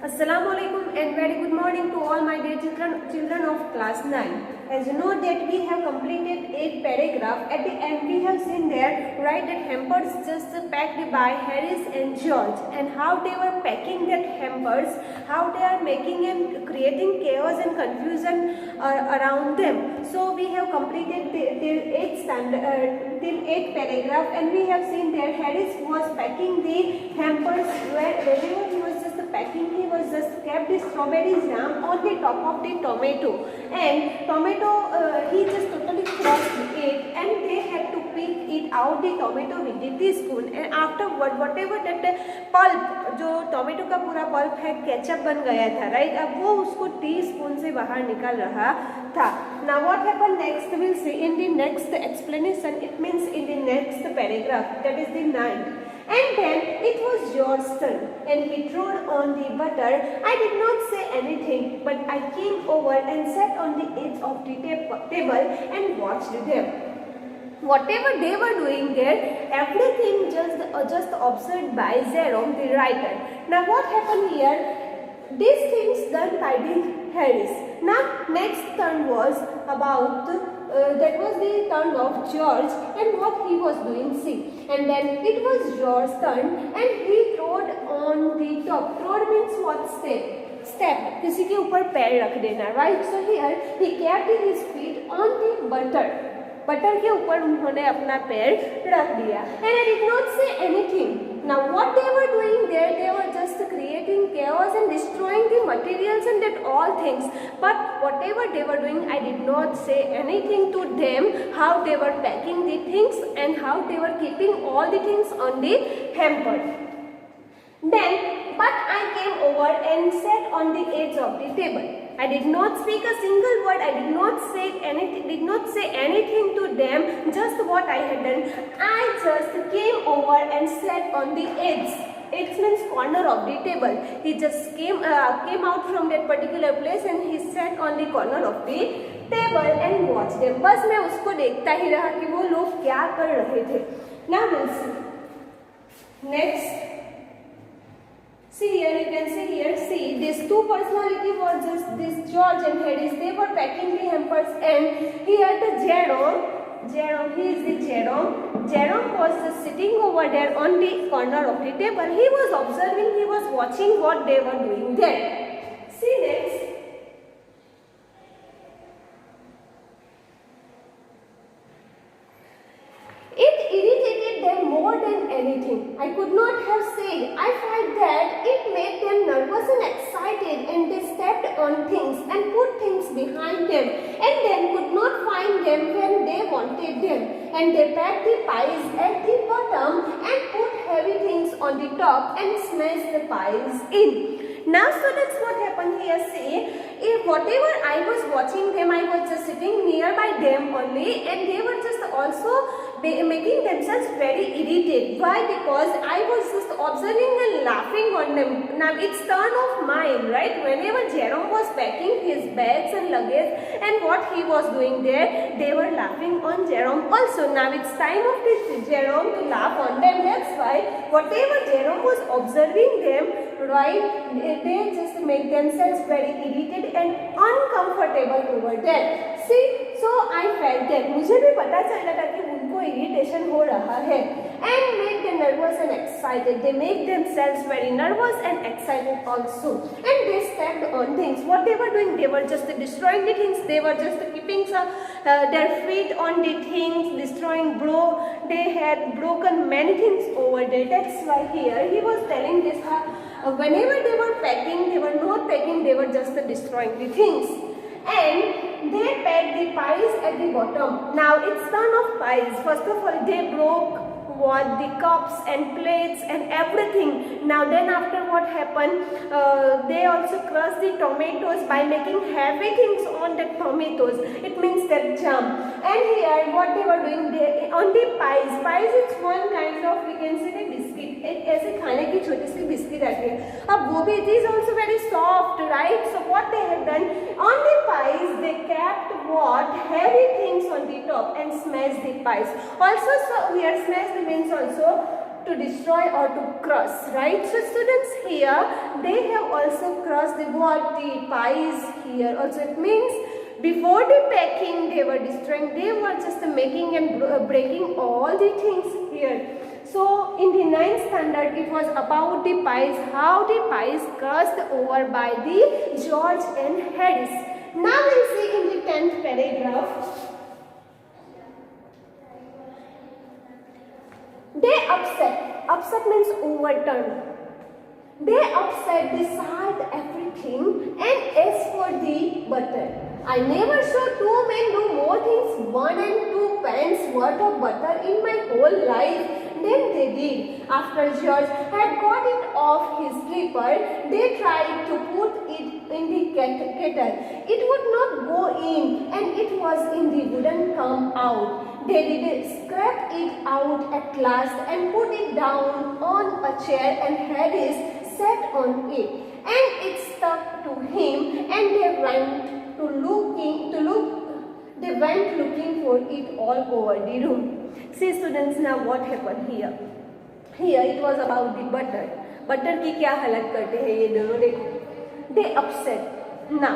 Assalamualaikum and very good morning to all my dear children of class 9. As you know that we have completed 8 paragraph. At the end we have seen there, right, that hampers just packed by Harris and George, and how they were packing that hampers, how they are making and creating chaos and confusion around them. So we have completed till 8 paragraph, and we have seen there Harris was packing the hampers wherever he was just packing. He was just kept the strawberry jam on the top of the tomato, and tomato he just totally crushed it, and they had to pick it out the tomato with the teaspoon. And afterward whatever that pulp, जो tomato का पूरा pulp है ketchup बन गया था, right, अब वो उसको टीस्पून से बाहर निकाल रहा था. Now what happened next we'll see in the next explanation. It means in the next paragraph, that is the 9th. And then it was George's turn, and he threw on the butter. I did not say anything, but I came over and sat on the edge of the table and watched them. Whatever they were doing there, everything just observed by Jerome the writer. Now what happened here? These things done by the Harris. Now next turn was about that was the turn of George, and what he was doing, see. And then it was George's turn, and he throwed on the top. Throw means what? Step. किसी के ऊपर पैर रख देना, right? So here he kept his feet on the butter. Butter के ऊपर उन्होंने अपना पैर रख दिया. And I did not say anything. Now what they were doing there, they were just creating chaos and destroying the materials and that all things. But whatever they were doing, I did not say anything to them, how they were packing the things and how they were keeping all the things on the hamper. But I came over and sat on the edge of the table. I did not speak a single word. I did not say anything to them, just what I had done. I just came over and sat on the edge. It means corner of the table. He just came out from that particular place and he sat on the corner of the table and watched them. बस मैं उसको देखता ही रहा कि वो लोग क्या कर रहे थे. Now we'll see. Next. See here, you can see here, see, these two personality were just this George and Harris. They were packing the hampers, and here the Jerome, he is the Jerome. Jerome was just sitting over there on the corner of the table. He was observing, he was watching what they were doing there. See next. It irritated them more than anything. I could not have said. I felt that it made them nervous and excited, and they stepped on things and put things behind them, and then could not find them when they wanted them. And they packed the pies at the bottom and put heavy things on the top and smashed the pies in. Now so that's what happened here. See, if whatever I was watching them, I was just sitting nearby them only, and they were just also making themselves very irritated. Why? Because I was just observing and laughing on them. Now it's turn of mine, right? Whenever Jerome was packing his bags and luggage and what he was doing there, they were laughing on Jerome also. Now it's time of this Jerome to laugh on them. That's why whatever Jerome was observing them, right, they just make themselves very irritated and uncomfortable over there. See, so I felt that मुझे भी पता चल रहा था कि उनको irritation हो रहा है, and make them nervous and excited. They make themselves very nervous and excited also, and they stepped on things. What they were doing, they were just destroying the things. They were just keeping their feet on the things, destroying. They had broken many things over there. That's why here he was telling this. Whenever they were packing, they were not packing. They were just destroying the things. And they packed the pies at the bottom. Now it's turn of pies. First of all, they broke the cups and plates and everything. Now then after what happened, they also crushed the tomatoes by making heavy things on the tomatoes. It means that jam. And here what they were doing, on the pies is one kind of, we can say, the biscuit. ऐसे खाने की छोटी सी biscuit आती है. अब वो भी, it is also very soft, right? So what they have done on the pies, they kept what heavy things on the top and smashed the pies. Also, so here smashed means also to destroy or to crush, right? So students, here they have also crushed the pies here. Also it means before the packing they were destroying, they were just making and breaking all the things here. So in the 9th standard it was about the pies, how the pies crushed over by the George and Harris. Now we'll see in the 10th paragraph. They upset. Upset means overturned. They upset, decide everything, and as for the butter, I never saw two men do more things, 1 and 2 pence worth of butter in my whole life than they did. After George had got it off his slipper, they tried to put it in the kettle. It would not go in, and it was in the wouldn't come out. They did scrape it out at last and put it down on a chair, and Harris sat on it, and it stuck to him, and they went looking for it all over the room. See students, now what happened here? Here it was about the butter. Butter की क्या हालत करते हैं ये दोनों, देखो. They upset. Now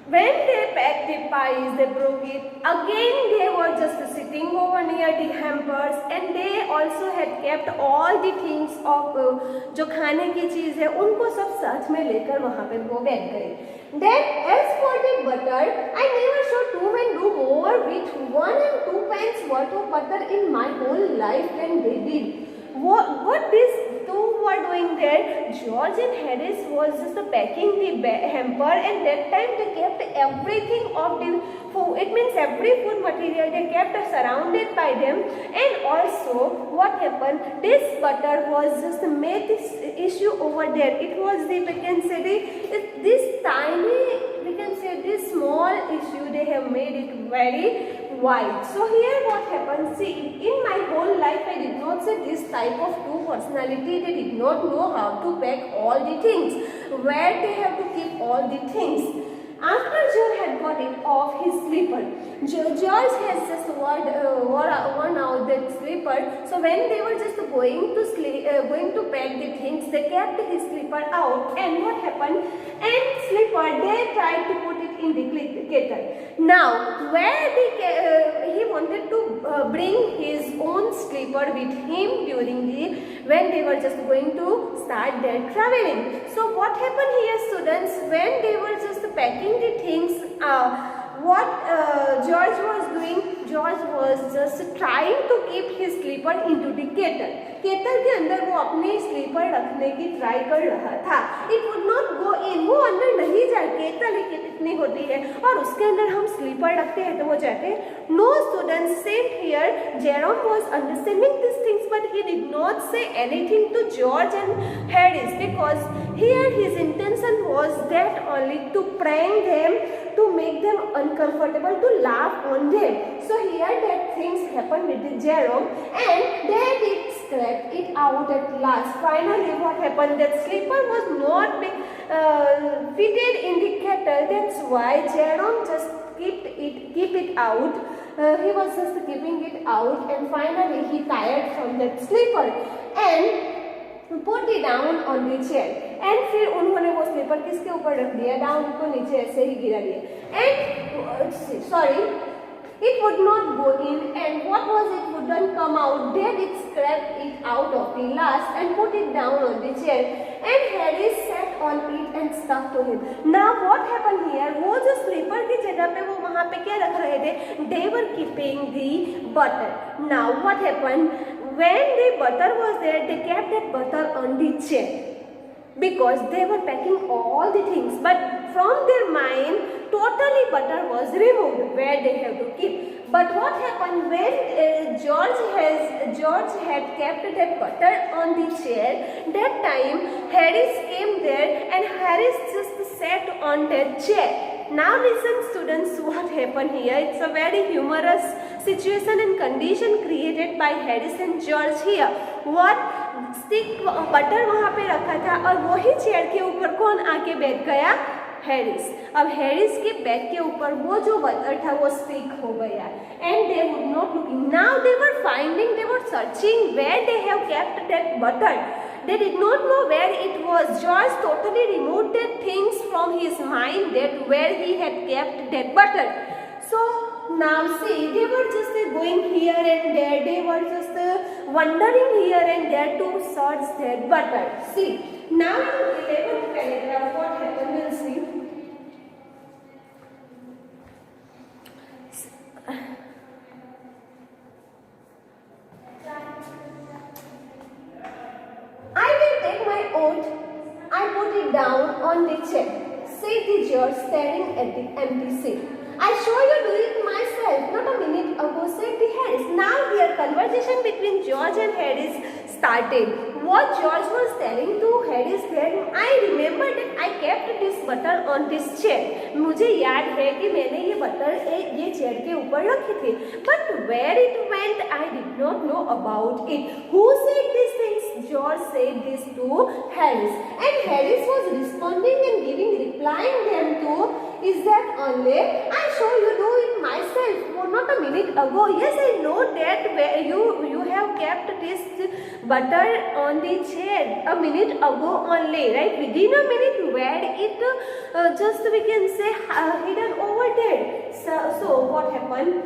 when they packed the pies, they broke it. Again they were just sitting over near the hampers, and they also had kept all the things of जो खाने की चीज़ है उनको सब साथ में लेकर वहाँ पे वो बैठ गए. Then as for the butter, I never saw two men do more with 1 and 2 pence worth of butter in my whole life than they did. What these two were doing there? George and Harris was just packing the hamper, and that time they kept everything of the food. It means every food material they kept surrounded by them. And also what happened? This butter was just made this issue over there. It was the, we can say this tiny, we can say this small issue, they have made it very wide. So here what happens, see, in my whole life I did not see this type of two personality. They did not know how to pack all the things, where they have to keep all the things. After George had got it off his slipper, George has just worn out that slipper. So when they were just going to pack the things, they kept his slipper out. And what happened? And slipper, they tried to put it in the kettle. Now, where he wanted to bring his own slipper with him during when they were just going to start their traveling. So what happened here, students? When they were just packing the things, what George was doing? George was just trying to keep his slipper into the kettle. केतल के अंदर वो अपने sleeper रखने की try कर रहा था. It would not go इन, वो अंदर नहीं जाए. केतल इतनी होती है और उसके अंदर हम स्लीपर रखते हैं तो वो जाते हैं. No students, same here Jerome was understanding this things, but he did not say anything to George and Harris, because here his intention was that only to prank them, to make them uncomfortable, to laugh on them. So here that things happened with the Jerome, and they did scrape it out at last. Finally what happened, that slipper was not fitted in the kettle. That's why Jerome just keep it out. He was just keeping it out, and finally he tired from that slipper and put it down on the chair. And फिर उन्होंने वो sleeper किसके ऊपर रख दिया? Down को नीचे ऐसे ही गिरा दिया. And sorry, it would not go in, and what was it wouldn't come out. They did scrape it out of the last and put it down on the chair, and Harris sat on it and stuck to him. Now what happened here? वो जो sleeper की जगह पे वो वहाँ पे क्या रख रहे थे? They were keeping the butter. Now what happened? When the butter was there, they kept that butter on the chair, because they were packing all the things, but from their mind totally butter was removed where they have to keep. But what happened when George had kept that butter on the chair, that time Harris came there and Harris just sat on that chair. Now listen students, what happened here? It's a very humorous situation and condition created by Harris and George here. What? Stick butter वहाँ पे रखा था और वही chair के ऊपर कौन आके बैठ गया? हैरिस। अब हैरिस के बैग के ऊपर वो जो बटर था वो स्टिक हो गया and they would not looking. Now they were finding, they were searching where they have kept that butter. They did not know where it was. George totally removed the things from his mind that where he had kept that butter. So now see, they were just going here and there. They were just wandering here and there to search that butter. See, now in 11th paragraph, what happened? We'll see. I will take my oath. I put it down on the chair, said the George, staring at the empty seat. I saw you do it myself not a minute ago, said the Harris. Now here conversation between George and Harris started. What George was telling to Harris that I remember that I kept this butter on this chair. मुझे याद है कि मैंने ये butter ये chair के ऊपर रखी थी. But where it went, I did not know about it. Who said these things? George said this to Harris, and Harris was responding and replying them to, is that only? I saw you do it myself not a minute ago. Yes, I know that you have kept this butter on the chair a minute ago only, right? Within a minute, where it just we can say hidden over there. So what happened?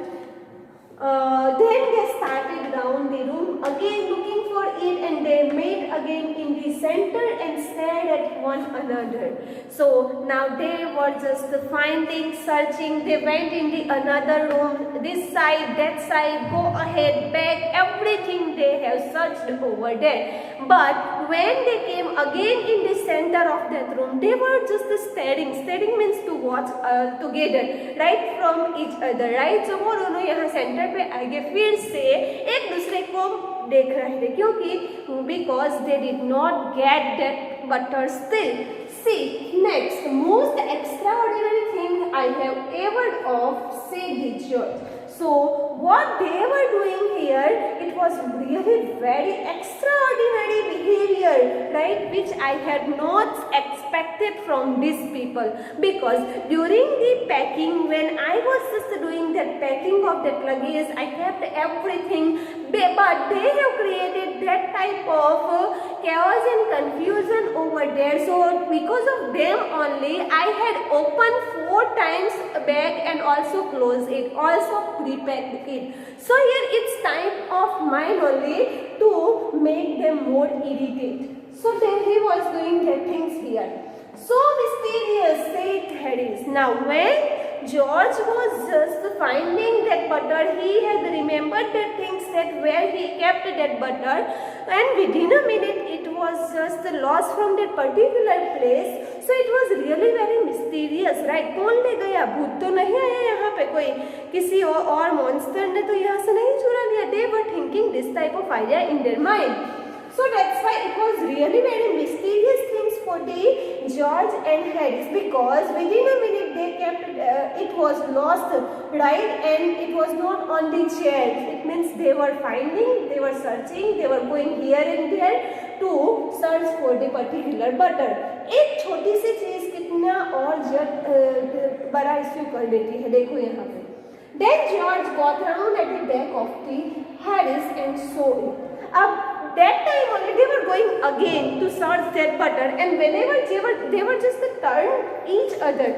Then they started round the room again looking for it, and they met again in the center and stared at one another. So now they were just finding, searching. They went in the another room, this side, that side, go ahead, back, everything they have searched over there. But when they came again in the center of that room, they were just staring. Staring means to watch together, right, from each other, right? So वो दोनों यहाँ center पे आगे फिर से एक दूसरे को देख रहे थे, क्योंकि because they did not get that butter still. See, next, most extraordinary thing I have ever of, said the George. So what they were doing here, it was really very extraordinary behavior, right, which I had not expected from these people. Because during the packing, when I was just doing that packing of that luggage, I kept everything, but they have created that type of chaos and confusion over there. So because of them only, I had opened 4 times a bag and also closed it, also prepacked it. So here it's time of mine only to make them more irritated. So then he was doing that things here. So mysterious, said Harris. Now when George was just finding that butter, he had remembered the things that where he kept that butter, and within a minute it was just lost from that particular place. So it was really very mysterious, right? कौन ले गया? भूत तो नहीं आया यहाँ पे कोई, किसी और मॉन्स्टर ने तो यहाँ से नहीं चुरा लिया. They were thinking this type of idea in their mind. So that's why it was really very mysterious things for the George and Harris, because within a minute they kept it was lost, right, and it was not on the chair. It means they were finding, they were searching, they were going here and there to search for the particular butter. एक छोटी सी चीज कितना और बड़ा issue कर देती है, देखो यहाँ पे. Then George got round at the back of the Harris and saw it. अब that time only they were going again to search that butter, and whenever they were just turned each other.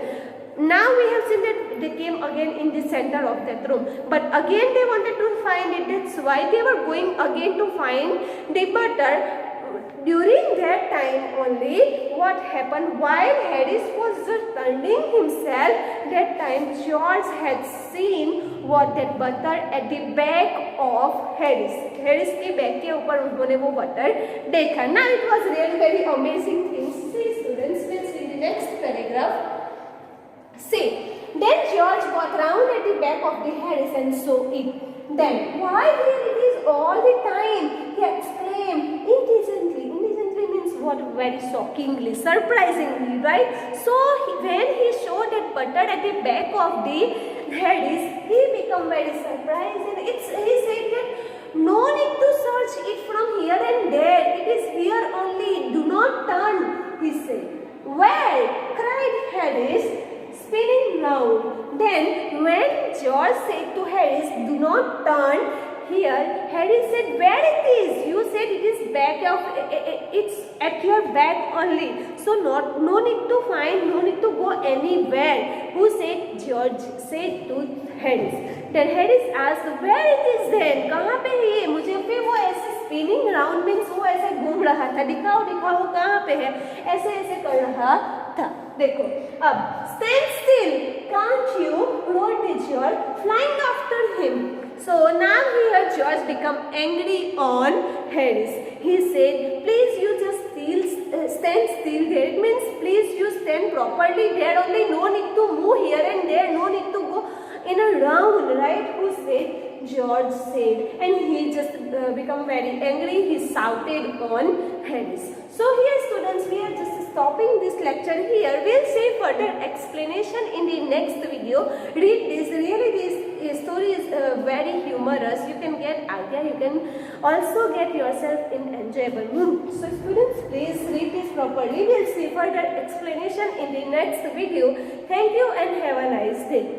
Now we have seen that they came again in the center of that room, but again they wanted to find it. That's why they were going again to find the butter. During that time only, what happened, while Harris was just turning himself, that time George had seen what that butter at the back of Harris. Harris के bag के ऊपर उन्होंने वो butter देखा. Now it was really very amazing thing. See students, we'll see the next paragraph. See, then George got round at the back of the Harris and saw it. Then, why here it is all the time? He exclaimed indecently. Indecently means what? Very shockingly, surprisingly, right? So when he showed that butter at the back of the Harris, he became very surprised, and he said that no need to search it from here and there. It is here only. Do not turn, he said. Where? Cried head is spinning round. Then when George said to Harris, do not turn here, Harris said, where it is? You said it is back of, it's at your back only. So no need to find, no need to go anywhere. Who said? George said to Harris. Then Harris asked, where it is then? कहाँ पे है ये? मुझे फिर वो ऐसे spinning round means वो ऐसे घूम रहा था. दिखाओ दिखाओ वो कहाँ पे है? ऐसे ऐसे कर रहा था. देखो अब stand still, can't you? roared George, flying after him. So now here George become angry on Harris. He said, please you just stand still there. It means please you stand properly there only. No need to move here and there. No need to go in a round, right? Who said? George said, and he just become very angry. He shouted on Harris. So here students, we are just stopping this lecture here. We'll see further explanation in the next video. Read this. Really this story is very humorous. You can get idea. You can also get yourself in enjoyable mood. So students, please read this properly. We'll see further explanation in the next video. Thank you and have a nice day.